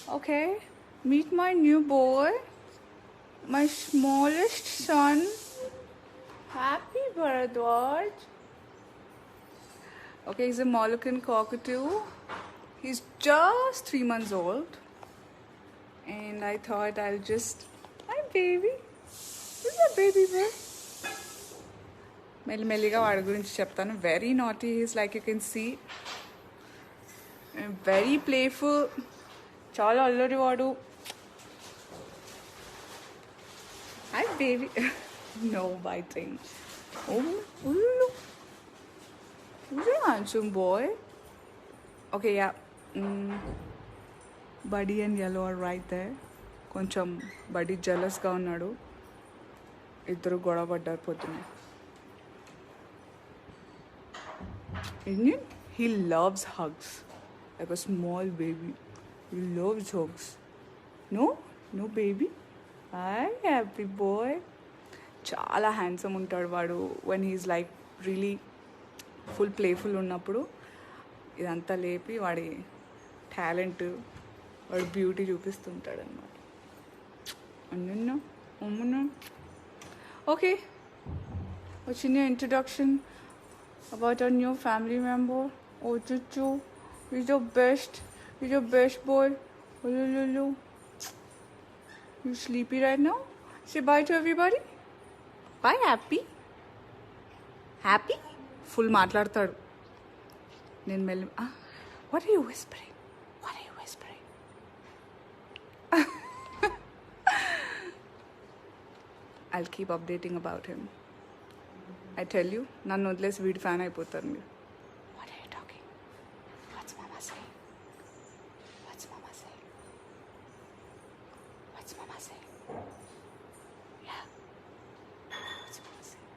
Okay, meet my new boy, my smallest son. Happy Bharadwaj. Okay, he's a Moluccan cockatoo. He's just 3 months old. And I thought I'll just... Hi, baby. This is a baby boy. మెల్లిమెల్లిగా వాడి గురించి చెప్తాను. Very naughty he's, like you can see. Very playful, చాలా అల్లరి వాడు. Hi baby. No biting. Handsome boy. Okay, ya. Buddy and yellow are right there. కొంచెం buddy జెలస్గా ఉన్నాడు. ఇద్దరు గొడవ పడ్డారు పొద్దున్న. Indian, he loves hugs. Like a small baby. He loves hugs. No? No baby? Hi, happy boy. చాలా handsome ఉంటాడు వాడు. when he's like really full playful ఉన్నప్పుడు ఇదంతా లేపి వాడి టాలెంట్, వాడి బ్యూటీ చూపిస్తుంటాడు అన్నమాట. అన్న అమ్మను. ఓకే, a చిన్న introduction about our new family member. Oh, Chuchu, he's your best. He's your best boy. Oh, lulu. You sleepy right now? Say bye to everybody. Bye, happy. Happy? Full మాట్లాడతాడు. నేను మెల్లి. What are you whispering? What are you whispering? I'll keep updating about him. I tell you, నన్ను వదిలేసి వీడి fan అయిపోతారు మీరు. What are you talking? What's mama saying? What's mama saying? What's mama saying? Yeah. What's mama saying?